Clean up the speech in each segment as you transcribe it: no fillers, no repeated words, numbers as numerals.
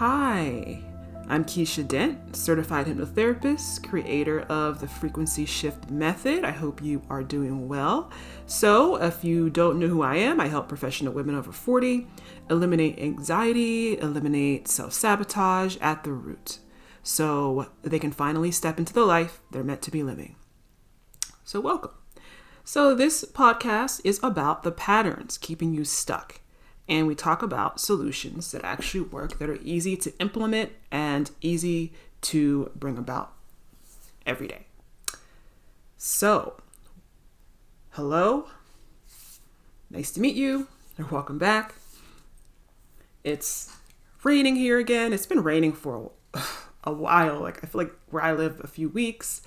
Hi, I'm Keisha Dent, certified hypnotherapist, creator of the frequency shift method. I hope you are doing well. So, if you don't know who I am, I help professional women over 40 eliminate anxiety, eliminate self-sabotage at the root, so they can finally step into the life they're meant to be living. So, welcome. So, this podcast is about the patterns keeping you stuck. And we talk about solutions that actually work, that are easy to implement and easy to bring about every day. So, hello. Nice to meet you, and welcome back. It's raining here again. It's been raining for a while. I feel like where I live, a few weeks.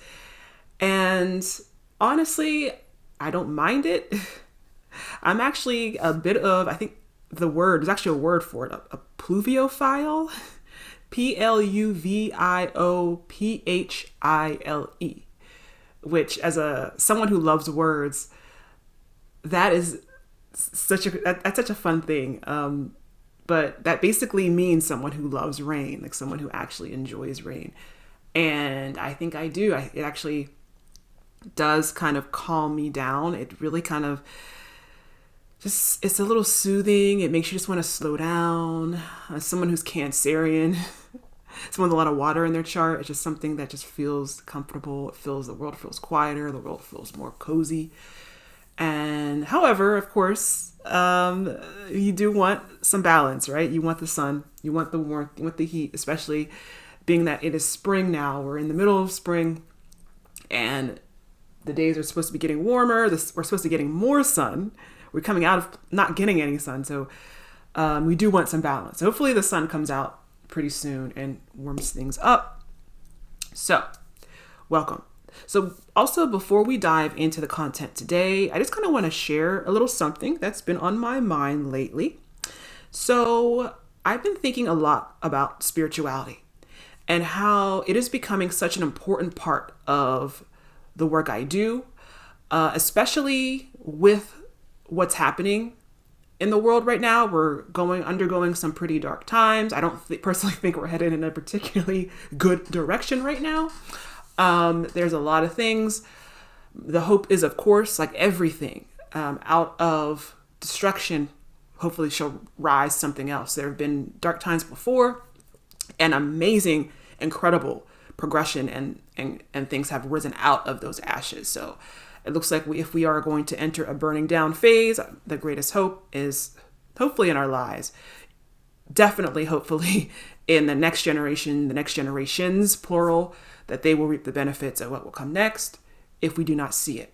And honestly, I don't mind it. I'm actually a bit of, I think, there's actually a word for it, a pluviophile, Pluviophile, which as someone who loves words, that's such a fun thing. But that basically means someone who loves rain, like someone who actually enjoys rain. And I think I do. It actually does kind of calm me down. It really kind of it's a little soothing. It makes you just want to slow down. As someone who's Cancerian, someone with a lot of water in their chart, it's just something that just feels comfortable. The world feels quieter. The world feels more cozy. And however, of course, you do want some balance, right? You want the sun, you want the warmth, you want the heat, especially being that it is spring now. We're in the middle of spring and the days are supposed to be getting warmer. We're supposed to be getting more sun. We're coming out of not getting any sun. So we do want some balance. Hopefully the sun comes out pretty soon and warms things up. So welcome. So also before we dive into the content today, I just kind of want to share a little something that's been on my mind lately. So I've been thinking a lot about spirituality and how it is becoming such an important part of the work I do, especially with what's happening in the world right now. We're undergoing some pretty dark times. I don't personally think we're headed in a particularly good direction right now. There's a lot of things. The hope is, of course, like everything, out of destruction, hopefully shall rise something else. There have been dark times before, and amazing, incredible progression and things have risen out of those ashes. So it looks like if we are going to enter a burning down phase, the greatest hope is hopefully in our lives. Definitely, hopefully, in the next generation, the next generations, plural, that they will reap the benefits of what will come next if we do not see it.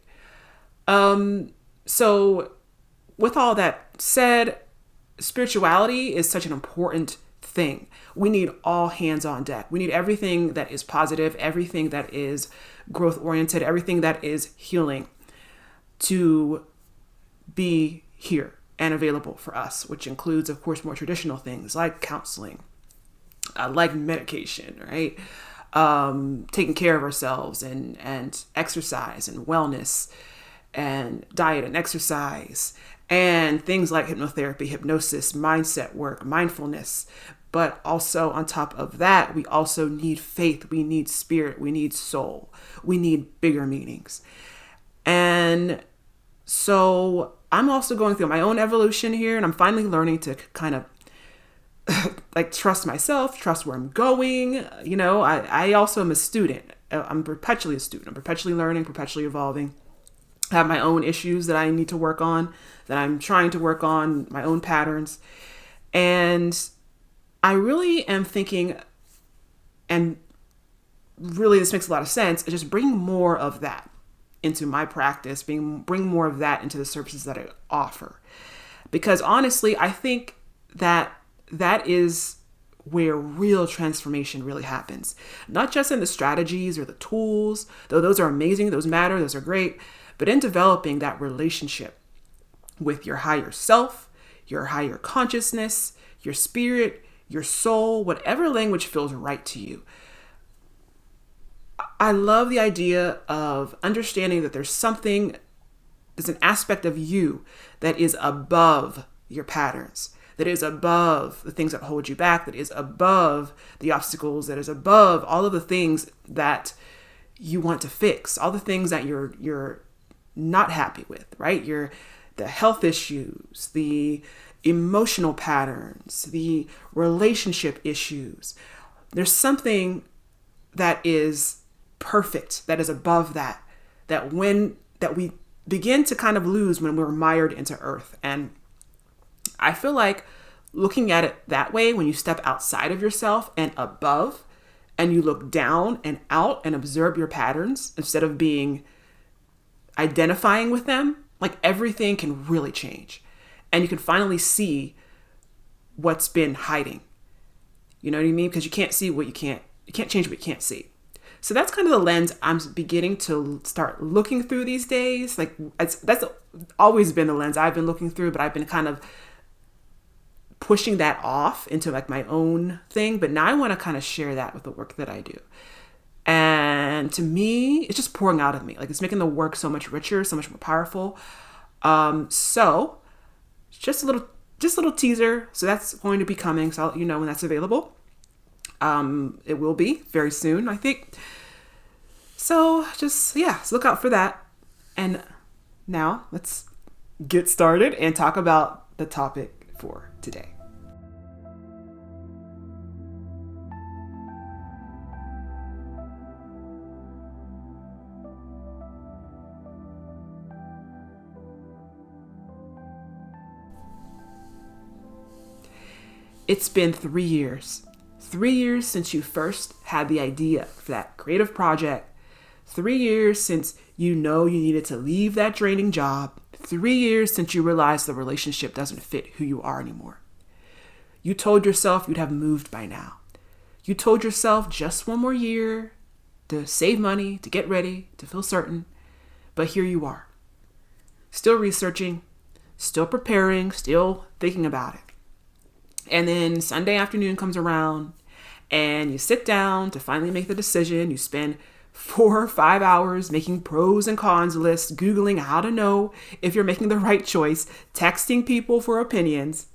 So with all that said, spirituality is such an important thing. We need all hands on deck. We need everything that is positive, everything that is growth oriented, everything that is healing to be here and available for us, which includes, of course, more traditional things like counseling, like medication, right? Taking care of ourselves and exercise and wellness and diet and exercise and things like hypnotherapy, hypnosis, mindset work, mindfulness. But also on top of that, we also need faith, we need spirit, we need soul, we need bigger meanings. And so I'm also going through my own evolution here, and I'm finally learning to kind of like trust myself, trust where I'm going. You know, I also am a student. I'm perpetually a student. I'm perpetually learning, perpetually evolving. I have my own issues that I need to work on, that I'm trying to work on, my own patterns. And I really am thinking, and really this makes a lot of sense, just bring more of that into my practice, bring more of that into the services that I offer. Because honestly, I think that is where real transformation really happens. Not just in the strategies or the tools, though those are amazing, those matter, those are great, but in developing that relationship with your higher self, your higher consciousness, your spirit, your soul, whatever language feels right to you. I love the idea of understanding that there's an aspect of you that is above your patterns, that is above the things that hold you back, that is above the obstacles, that is above all of the things that you want to fix, all the things that you're not happy with, right? The health issues, the emotional patterns, the relationship issues. There's something that is perfect, that is above that we begin to kind of lose when we're mired into earth. And I feel like looking at it that way, when you step outside of yourself and above, and you look down and out and observe your patterns instead of identifying with them, like everything can really change. And you can finally see what's been hiding. You know what I mean? Because you can't change what you can't see. So that's kind of the lens I'm beginning to start looking through these days. Like that's always been the lens I've been looking through, but I've been kind of pushing that off into like my own thing. But now I want to kind of share that with the work that I do. And to me, it's just pouring out of me. Like it's making the work so much richer, so much more powerful. So just a little teaser. So that's going to be coming. So I'll let you know when that's available. It will be very soon, I think. So so look out for that. And now let's get started and talk about the topic for today. It's been 3 years. 3 years since you first had the idea for that creative project. 3 years since you needed to leave that draining job. 3 years since you realized the relationship doesn't fit who you are anymore. You told yourself you'd have moved by now. You told yourself just one more year to save money, to get ready, to feel certain. But here you are. Still researching, still preparing, still thinking about it. And then Sunday afternoon comes around and you sit down to finally make the decision. You spend 4 or 5 hours making pros and cons lists, Googling how to know if you're making the right choice, texting people for opinions,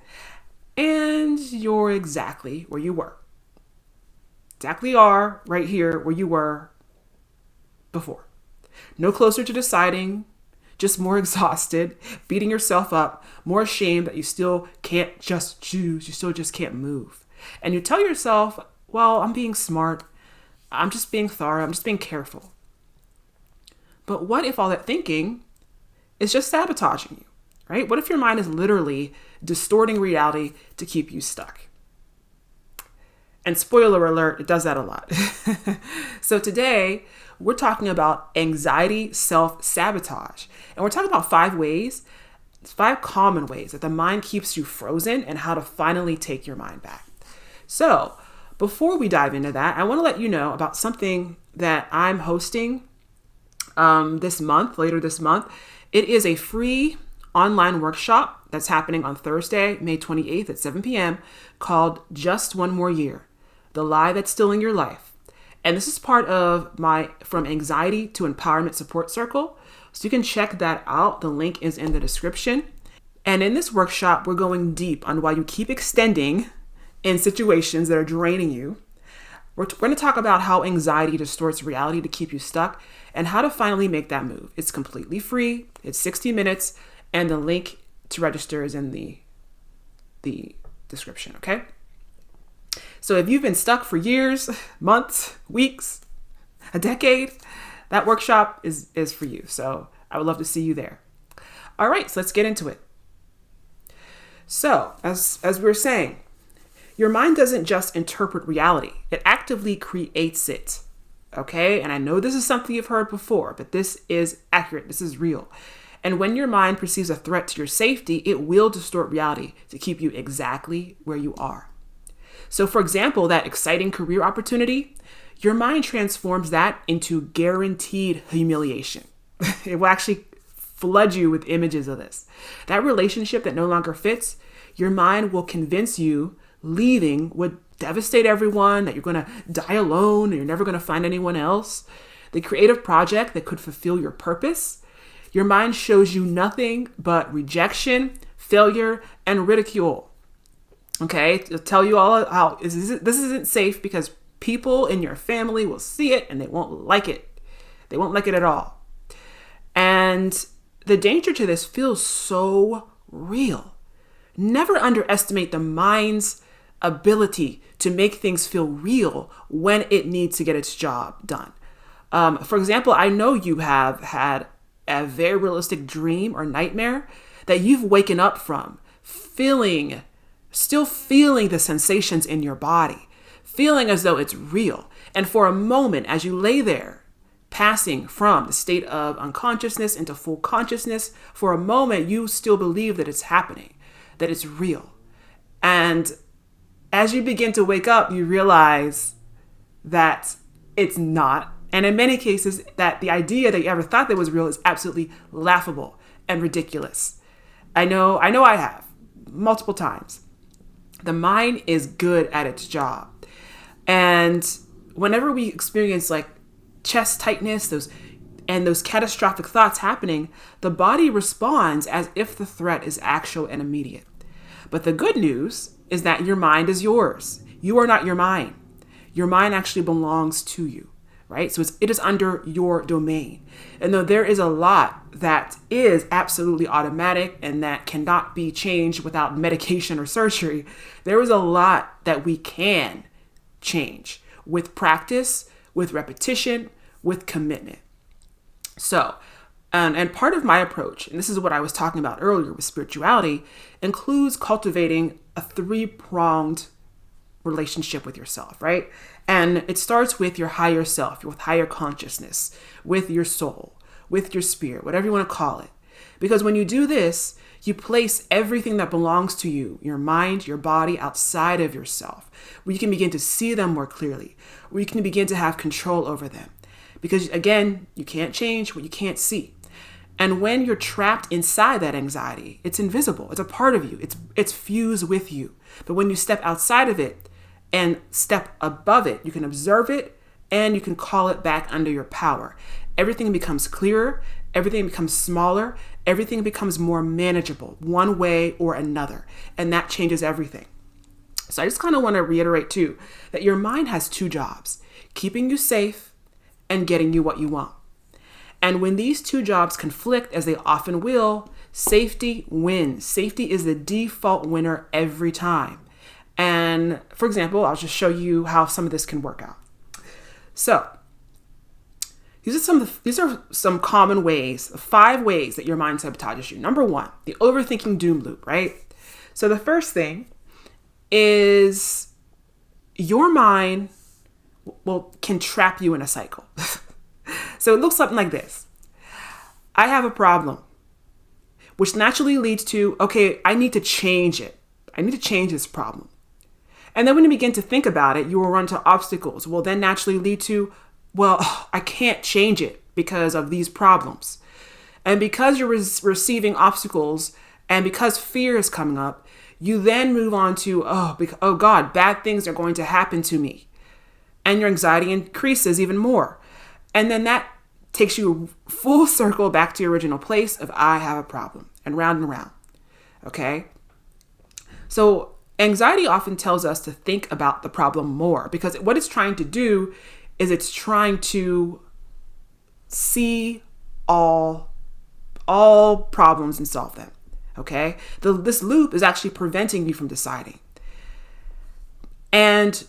and you're exactly where you were. Exactly are right here where you were before. No closer to deciding, just more exhausted, beating yourself up, more ashamed that you still can't just choose, you still just can't move. And you tell yourself, well, I'm being smart, I'm just being thorough, I'm just being careful. But what if all that thinking is just sabotaging you, right? What if your mind is literally distorting reality to keep you stuck? And spoiler alert, it does that a lot. So today, we're talking about anxiety self-sabotage. And we're talking about 5 common ways that the mind keeps you frozen and how to finally take your mind back. So before we dive into that, I want to let you know about something that I'm hosting later this month. It is a free online workshop that's happening on Thursday, May 28th at 7 p.m. called Just One More Year, The Lie That's Stealing Your Life. And this is part of my From Anxiety to Empowerment support circle. So you can check that out. The link is in the description. And in this workshop, we're going deep on why you keep extending in situations that are draining you. We're going to talk about how anxiety distorts reality to keep you stuck and how to finally make that move. It's completely free. It's 60 minutes. And the link to register is in the description, okay? So if you've been stuck for years, months, weeks, a decade, that workshop is for you. So I would love to see you there. All right, so let's get into it. So as we were saying, your mind doesn't just interpret reality. It actively creates it. Okay? And I know this is something you've heard before, but this is accurate. This is real. And when your mind perceives a threat to your safety, it will distort reality to keep you exactly where you are. So for example, that exciting career opportunity, your mind transforms that into guaranteed humiliation. It will actually flood you with images of this. That relationship that no longer fits, your mind will convince you leaving would devastate everyone, that you're going to die alone and you're never going to find anyone else. The creative project that could fulfill your purpose, your mind shows you nothing but rejection, failure, and ridicule. Okay, to tell you all how this isn't safe because people in your family will see it and they won't like it. They won't like it at all. And the danger to this feels so real. Never underestimate the mind's ability to make things feel real when it needs to get its job done. For example, I know you have had a very realistic dream or nightmare that you've waken up from, still feeling the sensations in your body, feeling as though it's real. And for a moment, as you lay there, passing from the state of unconsciousness into full consciousness, for a moment, you still believe that it's happening, that it's real. And as you begin to wake up, you realize that it's not. And in many cases, that the idea that you ever thought that was real is absolutely laughable and ridiculous. I know I have multiple times. The mind is good at its job. And whenever we experience like chest tightness, those catastrophic thoughts happening, the body responds as if the threat is actual and immediate. But the good news is that your mind is yours. You are not your mind. Your mind actually belongs to you, right? So it is under your domain. And though there is a lot that is absolutely automatic and that cannot be changed without medication or surgery, there is a lot that we can change with practice, with repetition, with commitment. So, and part of my approach, and this is what I was talking about earlier with spirituality, includes cultivating a 3-pronged relationship with yourself, right? And it starts with your higher self, with higher consciousness, with your soul, with your spirit, whatever you want to call it. Because when you do this, you place everything that belongs to you, your mind, your body, outside of yourself, where you can begin to see them more clearly, where you can begin to have control over them. Because again, you can't change what you can't see. And when you're trapped inside that anxiety, it's invisible. It's a part of you. It's fused with you. But when you step outside of it and step above it, you can observe it and you can call it back under your power. Everything becomes clearer. Everything becomes smaller. Everything becomes more manageable one way or another. And that changes everything. So I just kind of want to reiterate too, that your mind has 2 jobs: keeping you safe and getting you what you want. And when these 2 jobs conflict, as they often will, safety wins. Safety is the default winner every time. And for example, I'll just show you how some of this can work out. So these are some common ways, 5 ways that your mind sabotages you. Number 1, the overthinking doom loop, right? So the first thing is your mind can trap you in a cycle. So it looks something like this. I have a problem, which naturally leads to, okay, I need to change it. I need to change this problem. And then when you begin to think about it, you will run into obstacles. Will then naturally lead to, well, I can't change it because of these problems. And because you're receiving obstacles and because fear is coming up, you then move on to, oh God, bad things are going to happen to me. And your anxiety increases even more. And then that takes you full circle back to your original place of I have a problem, and round. Okay? So anxiety often tells us to think about the problem more, because what it's trying to do is it's trying to see all problems and solve them. Okay? This loop is actually preventing you from deciding. And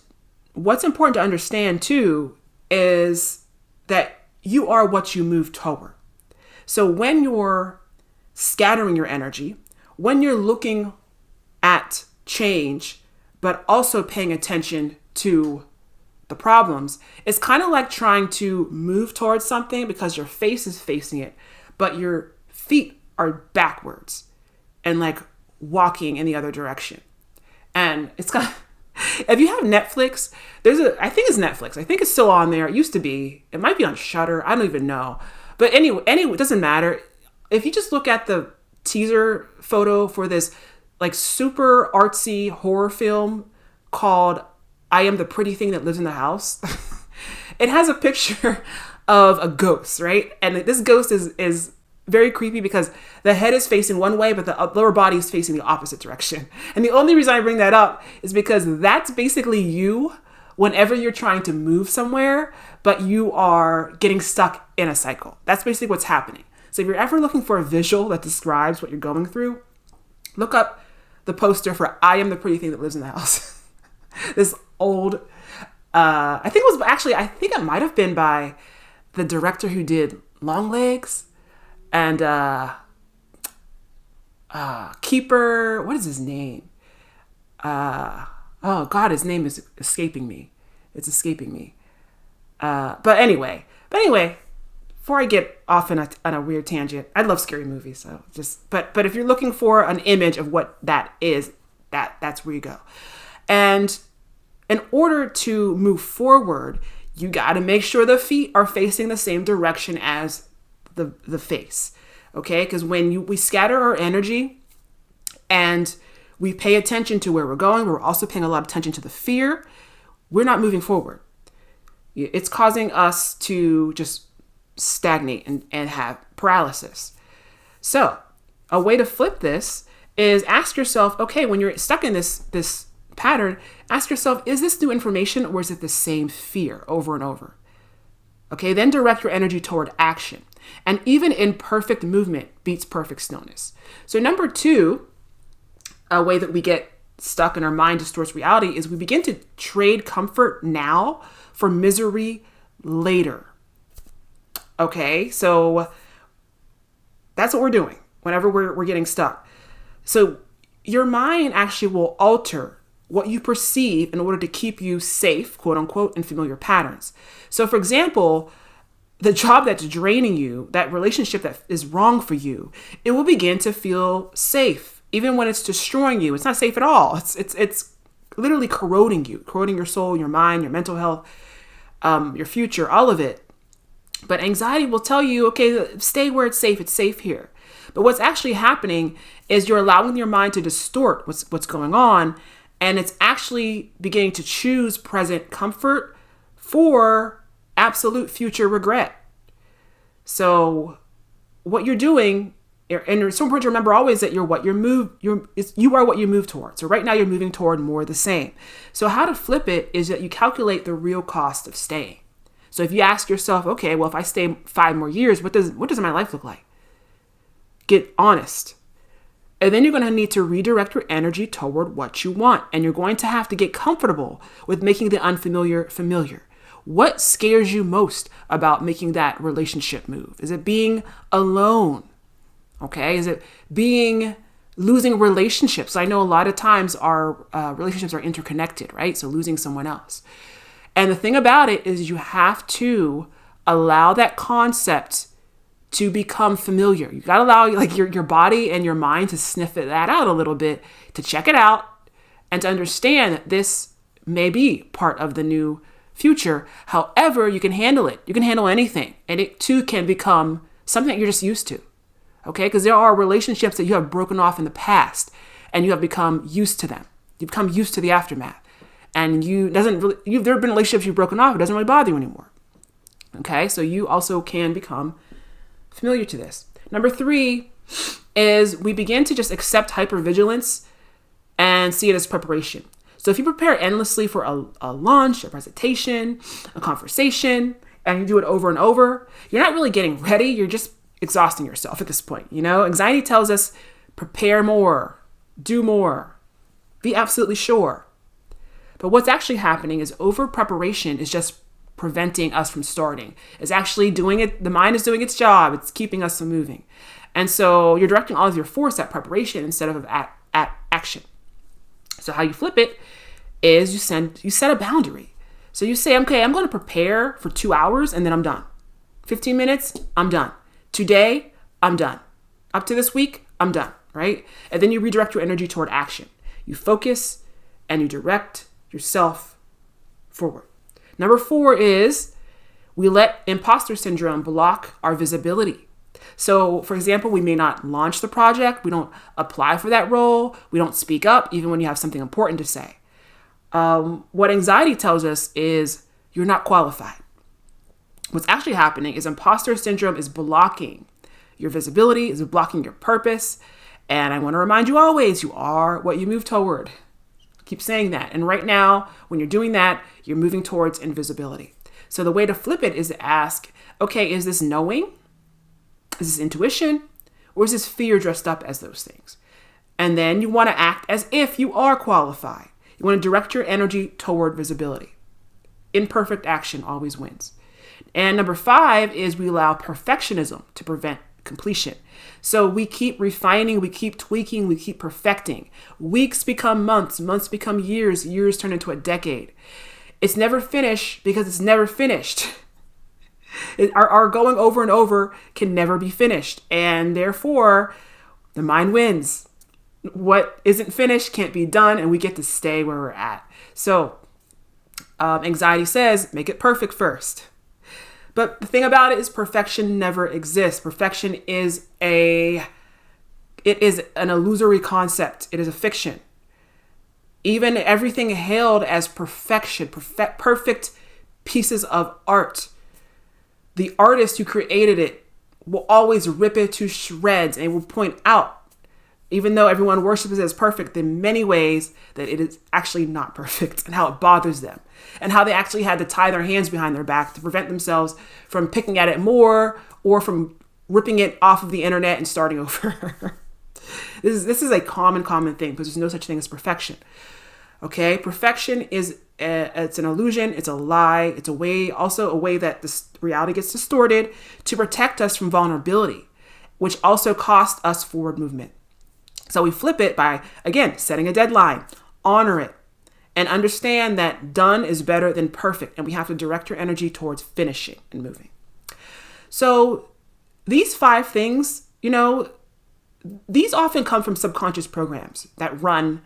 what's important to understand too is that you are what you move toward. So when you're scattering your energy, when you're looking at change, but also paying attention to the problems, it's kind of like trying to move towards something because your face is facing it, but your feet are backwards and like walking in the other direction. And it's kind of, if you have Netflix, I think it's Netflix. I think it's still on there. It used to be. It might be on Shudder. I don't even know. But anyway, it doesn't matter. If you just look at the teaser photo for this like super artsy horror film called I Am the Pretty Thing That Lives in the House, it has a picture of a ghost, right? And this ghost is very creepy because the head is facing one way, but the lower body is facing the opposite direction. And the only reason I bring that up is because that's basically you whenever you're trying to move somewhere, but you are getting stuck in a cycle. That's basically what's happening. So if you're ever looking for a visual that describes what you're going through, look up the poster for I Am the Pretty Thing That Lives in the House. This old, I think it might have been by the director who did Long Legs and Keeper, what is his name? Oh God, his name is escaping me. It's escaping me. But anyway, before I get off on a weird tangent, I love scary movies. So but if you're looking for an image of what that is, that's where you go. And in order to move forward, you got to make sure the feet are facing the same direction as the face. Okay? Because when we scatter our energy and we pay attention to where we're going, we're also paying a lot of attention to the fear, we're not moving forward. It's causing us to just stagnate and have paralysis. So a way to flip this is ask yourself, okay, when you're stuck in this pattern, ask yourself, is this new information or is it the same fear over and over? Okay, then direct your energy toward action. And even imperfect movement beats perfect stillness. So number 2, a way that we get stuck and our mind distorts reality is we begin to trade comfort now for misery later. Okay, so that's what we're doing whenever we're getting stuck. So your mind actually will alter what you perceive in order to keep you safe, quote unquote, in familiar patterns. So for example, the job that's draining you, that relationship that is wrong for you, it will begin to feel safe, even when it's destroying you. It's not safe at all. It's literally corroding your soul, your mind, your mental health, your future, all of it. But anxiety will tell you, okay, stay where it's safe. It's safe here. But what's actually happening is you're allowing your mind to distort what's going on, and it's actually beginning to choose present comfort for absolute future regret. So what you're doing, and it's so important to remember always that you are what you move towards. So right now you're moving toward more of the same. So how to flip it is that you calculate the real cost of staying. So if you ask yourself, okay, well, if I stay 5 more years, what does my life look like? Get honest. And then you're going to need to redirect your energy toward what you want. And you're going to have to get comfortable with making the unfamiliar familiar. What scares you most about making that relationship move? Is it being alone? Okay. Is it losing relationships? I know a lot of times our relationships are interconnected, right? So losing someone else. And the thing about it is you have to allow that concept to become familiar. You got to allow your body and your mind to sniff that out a little bit, to check it out and to understand that this may be part of the new future. However, you can handle it. You can handle anything. And it too can become something that you're just used to. Okay? Because there are relationships that you have broken off in the past and you have become used to them. You've become used to the aftermath. And there have been relationships you've broken off, it doesn't really bother you anymore. Okay? So you also can become familiar to this. Number 3 is we begin to just accept hypervigilance and see it as preparation. So if you prepare endlessly for a lunch, a presentation, a conversation, and you do it over and over, you're not really getting ready. You're just exhausting yourself at this point. Anxiety tells us prepare more, do more, be absolutely sure. But what's actually happening is over preparation is just preventing us from starting. It's actually doing it. The mind is doing its job. It's keeping us from moving. And so you're directing all of your force at preparation instead of at action. So how you flip it is you set a boundary. So you say, okay, I'm going to prepare for 2 hours and then I'm done. 15 minutes, I'm done. Today, I'm done. Up to this week, I'm done, right? And then you redirect your energy toward action. You focus and you direct yourself forward. Number 4 is we let imposter syndrome block our visibility. So, for example, we may not launch the project. We don't apply for that role. We don't speak up, even when you have something important to say. What anxiety tells us is you're not qualified. What's actually happening is imposter syndrome is blocking your visibility, is blocking your purpose. And I want to remind you always, you are what you move toward. Keep saying that. And right now, when you're doing that, you're moving towards invisibility. So the way to flip it is to ask, okay, is this knowing? Is this intuition? Or is this fear dressed up as those things? And then you want to act as if you are qualified. You want to direct your energy toward visibility. Imperfect action always wins. And number 5 is we allow perfectionism to prevent completion. So we keep refining, we keep tweaking, we keep perfecting. Weeks become months, months become years, years turn into a decade. It's never finished because it's never finished. Our going over and over can never be finished. And therefore, the mind wins. What isn't finished can't be done, and we get to stay where we're at. So anxiety says, make it perfect first. But the thing about it is perfection never exists. Perfection is an illusory concept. It is a fiction. Even everything hailed as perfection, perfect pieces of art, the artist who created it will always rip it to shreds and will point out, even though everyone worships it as perfect, in many ways that it is actually not perfect and how it bothers them and how they actually had to tie their hands behind their back to prevent themselves from picking at it more or from ripping it off of the internet and starting over. This is a common thing because there's no such thing as perfection. Okay, perfection is it's an illusion, it's a lie, it's a way that this reality gets distorted to protect us from vulnerability, which also costs us forward movement. So we flip it by, again, setting a deadline, honor it, and understand that done is better than perfect, and we have to direct your energy towards finishing and moving. So these 5 things, these often come from subconscious programs that run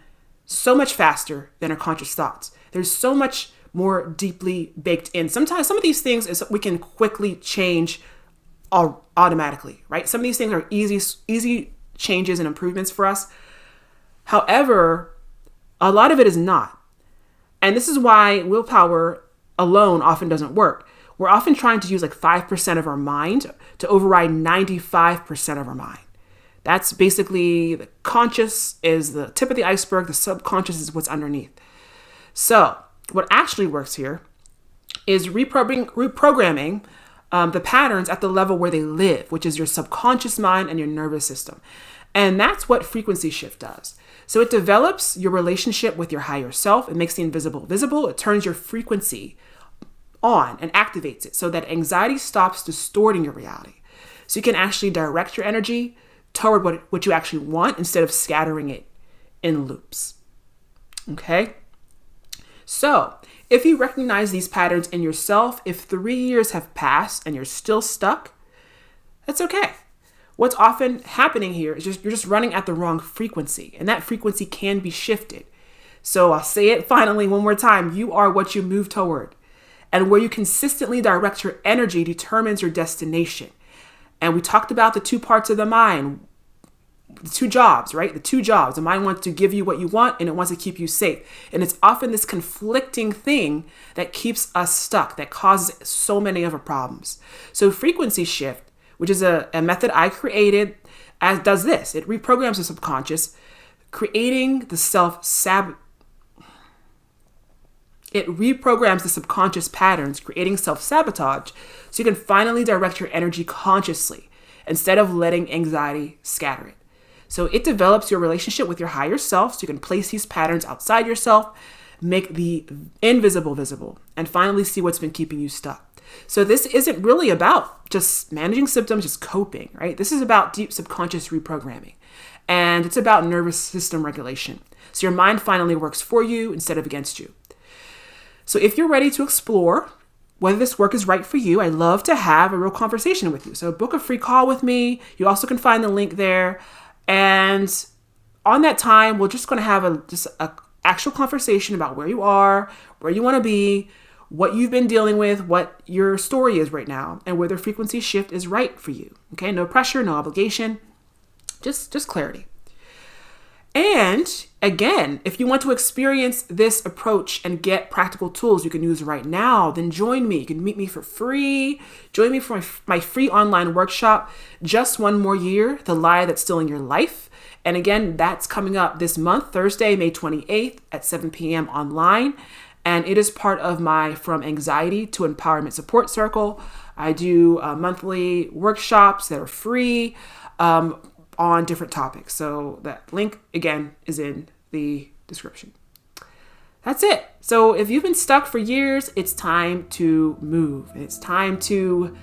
so much faster than our conscious thoughts. There's so much more deeply baked in. Sometimes some of these things is we can quickly change automatically, right? Some of these things are easy changes and improvements for us. However, a lot of it is not. And this is why willpower alone often doesn't work. We're often trying to use like 5% of our mind to override 95% of our mind. That's basically the conscious is the tip of the iceberg. The subconscious is what's underneath. So what actually works here is reprogramming the patterns at the level where they live, which is your subconscious mind and your nervous system. And that's what frequency shift does. So it develops your relationship with your higher self. It makes the invisible visible. It turns your frequency on and activates it so that anxiety stops distorting your reality. So you can actually direct your energy toward what you actually want instead of scattering it in loops. Okay? So if you recognize these patterns in yourself, if 3 years have passed and you're still stuck, that's okay. What's often happening here is you're just running at the wrong frequency, and that frequency can be shifted. So I'll say it finally one more time. You are what you move toward, and where you consistently direct your energy determines your destination. And we talked about the 2 parts of the mind, the 2 jobs, right? The 2 jobs. The mind wants to give you what you want, and it wants to keep you safe. And it's often this conflicting thing that keeps us stuck, that causes so many of our problems. So frequency shift, which is a method I created, does this. It reprograms the subconscious, creating the It reprograms the subconscious patterns, creating self-sabotage, so you can finally direct your energy consciously instead of letting anxiety scatter it. So it develops your relationship with your higher self, so you can place these patterns outside yourself, make the invisible visible, and finally see what's been keeping you stuck. So this isn't really about just managing symptoms, just coping, right? This is about deep subconscious reprogramming, and it's about nervous system regulation. So your mind finally works for you instead of against you. So if you're ready to explore whether this work is right for you, I'd love to have a real conversation with you. So book a free call with me. You also can find the link there. And on that time, we're just going to have a actual conversation about where you are, where you want to be, what you've been dealing with, what your story is right now, and whether frequency shift is right for you. Okay, no pressure, no obligation, just clarity. And again, if you want to experience this approach and get practical tools you can use right now, then join me. You can meet me for free. Join me for my free online workshop, Just One More Year, The Lie That's Stealing Your Life. And again, that's coming up this month, Thursday, May 28th at 7 p.m. online. And it is part of my From Anxiety to Empowerment support circle. I do monthly workshops that are free on different topics. So that link, again, is in the description. That's it. So if you've been stuck for years, it's time to move. It's time to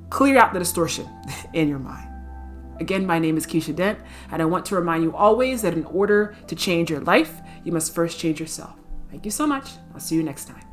clear out the distortion in your mind. Again, my name is Keisha Dent, and I want to remind you always that in order to change your life, you must first change yourself. Thank you so much. I'll see you next time.